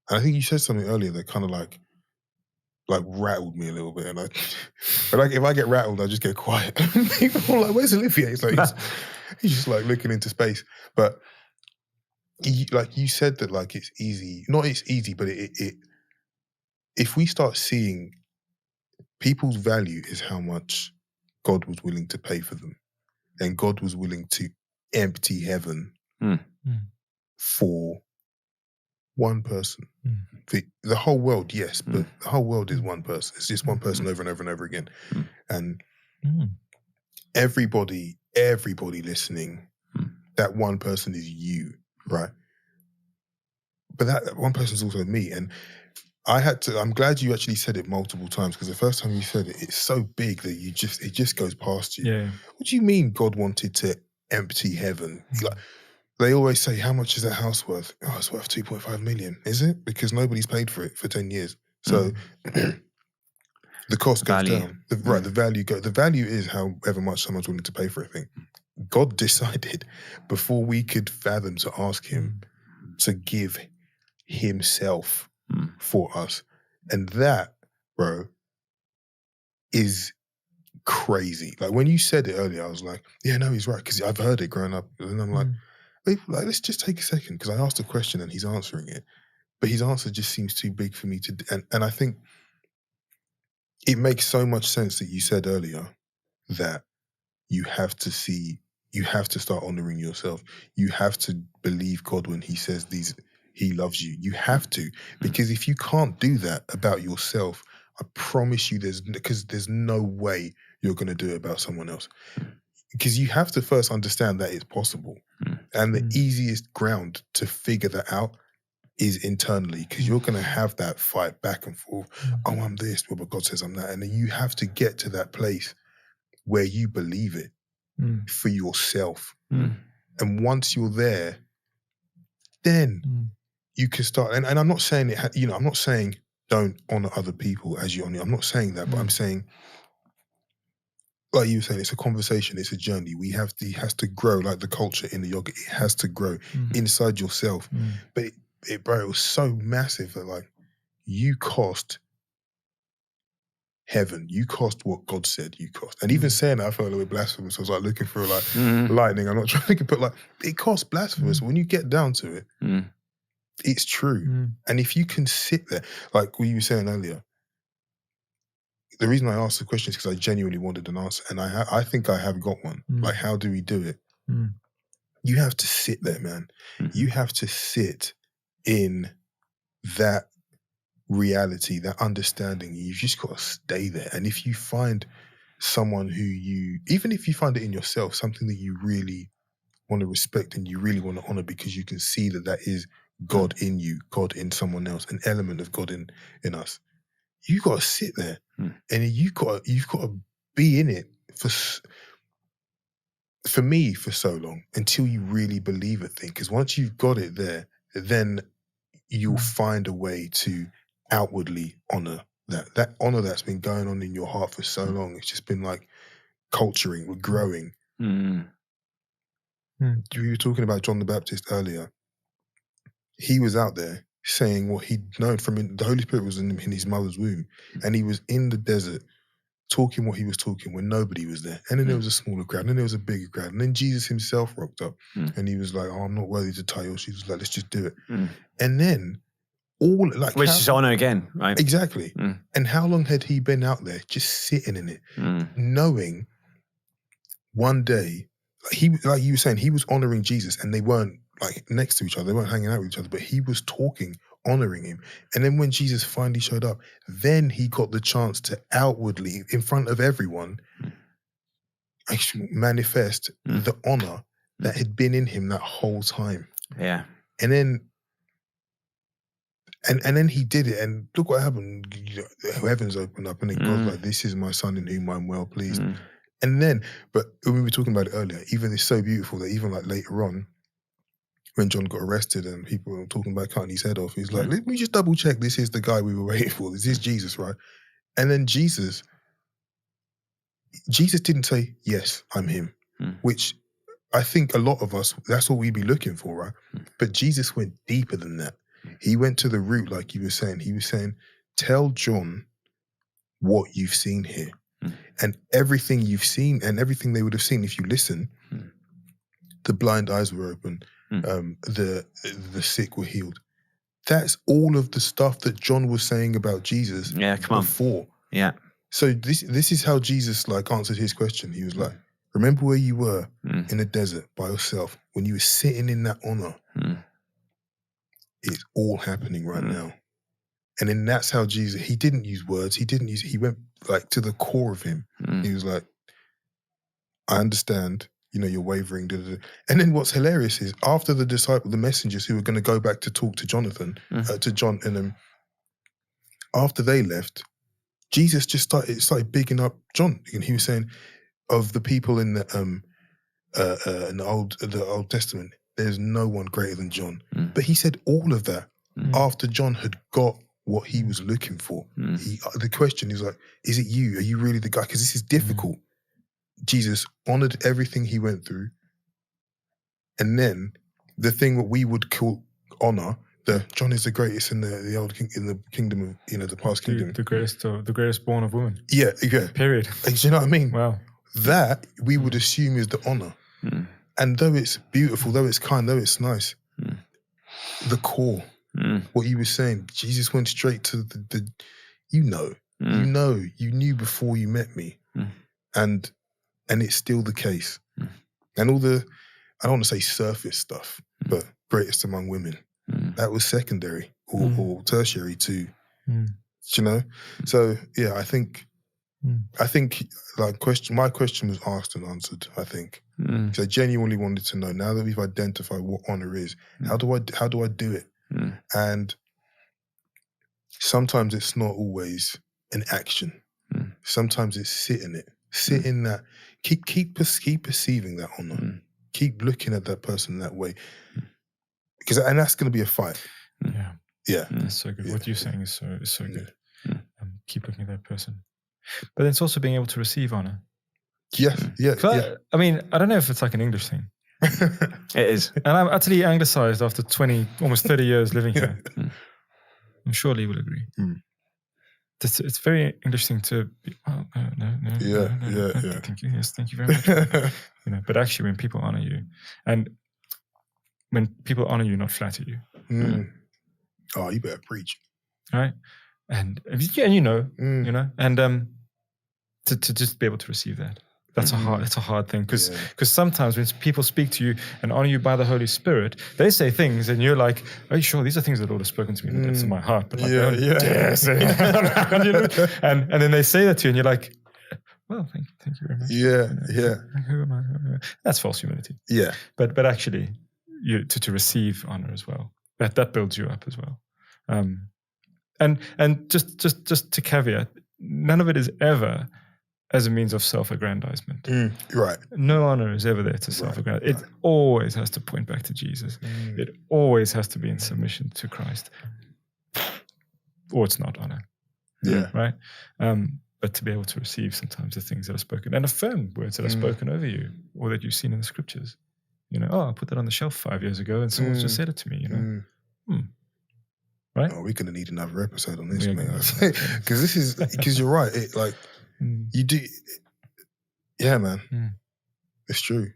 And I think you said something earlier that kind of like rattled me a little bit. And but like if I get rattled, I just get quiet. People are like, "Where's Olivier?" It's like he's just like looking into space. But like you said that like it's easy. Not it's easy, but it if we start seeing people's value is how much God was willing to pay for them, and God was willing to empty heaven for one person. The whole world, yes, but the whole world is one person. It's just one person over and over and over again. And everybody listening, that one person is you, right? But that one person is also me. And I'm glad you actually said it multiple times, because the first time you said it, it's so big that it just goes past you. Yeah. What do you mean God wanted to empty heaven? Like, they always say, how much is that house worth? Oh, it's worth 2.5 million. Is it? Because nobody's paid for it for 10 years. So the cost goes down. The value goes. The value is however much someone's willing to pay for a thing. God decided before we could fathom to ask him to give himself for us. And that, bro, is crazy. Like when you said it earlier, I was like, yeah, no, he's right. Because I've heard it growing up. And I'm like, let's just take a second, because I asked a question and he's answering it, but his answer just seems too big for me to. And I think it makes so much sense that you said earlier that you have to start honoring yourself. You have to believe God when he says he loves you. You have to, because if you can't do that about yourself, I promise you there's no way you're going to do it about someone else. Because you have to first understand that it's possible. And the easiest ground to figure that out is internally, because you're going to have that fight back and forth. Oh, I'm this, but God says I'm that. And then you have to get to that place where you believe it for yourself. And once you're there, then you can start. And I'm not saying I'm not saying don't honor other people as you honor. I'm not saying that, but I'm saying, like you were saying, it's a conversation, it's a journey. It has to grow, like the culture in the yoga. It has to grow inside yourself. But it was so massive that like you cost heaven. You cost what God said you cost. And even saying that, I felt a little bit blasphemous. I was like looking for like lightning. I'm not trying to put like, it costs blasphemous. When you get down to it, it's true. And if you can sit there, like what you were saying earlier, the reason I asked the question is because I genuinely wanted an answer. And I think I have got one. Like, how do we do it? You have to sit there, man. You have to sit in that reality, that understanding. You've just got to stay there. And if you find someone even if you find it in yourself, something that you really want to respect and you really want to honor, because you can see that is God in you, God in someone else, an element of God in us. You got to sit there, and you've got to be in it for me for so long until you really believe a thing. Because once you've got it there, then you'll find a way to outwardly honor that honor that's been going on in your heart for so long. It's just been like culturing, growing. You were talking about John the Baptist earlier. He was out there saying what he'd known from the Holy Spirit was in his mother's womb, and he was in the desert talking what he was talking when nobody was there. And then there was a smaller crowd, and then there was a bigger crowd, and then Jesus himself rocked up, and he was like, "Oh, I'm not worthy to tie your shoes." Like, let's just do it. And then which is honor again, right? Exactly. And how long had he been out there just sitting in it, knowing one day, like you were saying, he was honoring Jesus, and they weren't like next to each other, they weren't hanging out with each other, but he was talking, honoring him. And then when Jesus finally showed up, then he got the chance to outwardly, in front of everyone, actually manifest the honor that had been in him that whole time. Yeah. And then And then he did it, and look what happened. The heavens opened up, and then God's like, "This is my son in whom I'm well pleased." And then, but when we were talking about it earlier, even it's so beautiful that even like later on, when John got arrested and people were talking about cutting his head off, he's like, "Let me just double check. This is the guy we were waiting for. This is Jesus, right?" And then Jesus didn't say, "Yes, I'm him," which I think a lot of us, that's what we'd be looking for, right? But Jesus went deeper than that. He went to the root, like you were saying. He was saying, tell John what you've seen here. And everything you've seen and everything they would have seen if you listen, the blind eyes were open, the sick were healed. That's all of the stuff that John was saying about Jesus before. Yeah. So this is how Jesus like answered his question. He was like, remember where you were in the desert by yourself when you were sitting in that honor. It's all happening right now. And then that's how Jesus, he didn't use words. He went like to the core of him. He was like, I understand, you're wavering. Da, da, da. And then what's hilarious is after the messengers who were going to go back to talk to Jonathan, to John, and after they left, Jesus just started bigging up John. And he was saying, of the people in the Old Testament, there's no one greater than John. But he said all of that after John had got what he was looking for. The question is like, is it you? Are you really the guy? Because this is difficult. Jesus honored everything he went through. And then the thing that we would call honor, John is the greatest in the kingdom of, the past kingdom. The greatest born of woman. Yeah. Period. Do you know what I mean? Wow. That we would assume is the honor. And though it's beautiful, though it's kind, though it's nice, the core, what you were saying, Jesus went straight to the you knew before you met me. And it's still the case. And all the, I don't want to say surface stuff, but greatest among women, that was secondary or tertiary too. So yeah, I think like my question was asked and answered, I think. Because I genuinely wanted to know, now that we've identified what honor is, how do I do it? And sometimes it's not always an action. Sometimes it's sit in that, keep perceiving that honor. Keep looking at that person that way. And that's going to be a fight. Yeah. That's so good. What you're saying is so good. Keep looking at that person. But it's also being able to receive honor. Yes, yeah. I mean, I don't know if it's like an English thing. It is. And I'm utterly anglicized after almost 30 years living here. I'm sure Lee will agree. It's very interesting to be, no. Thank you. Yes, thank you very much. But actually when people honor you, and when people honor you, not flatter you. Oh, you better preach. Right? And and to just be able to receive that. That's a hard thing because sometimes when people speak to you and honor you by the Holy Spirit, they say things and you're like, "Are you sure these are things the Lord has spoken to me? But that's in my heart." But and then they say that to you, and you're like, "Well, thank you very much." Who am I? That's false humility. Yeah, but actually, to receive honor as well, that builds you up as well. And just to caveat, none of it is ever as a means of self-aggrandizement. Right. No honor is ever there to self-aggrandize. It always has to point back to Jesus. It always has to be in submission to Christ. Or it's not honor. Yeah. Right? But to be able to receive sometimes the things that are spoken and affirm words that are spoken over you or that you've seen in the scriptures. I put that on the shelf 5 years ago and someone's just said it to me, Right? Oh, we're going to need another episode on this, mate. Because you're right. You do. Yeah, man. It's true.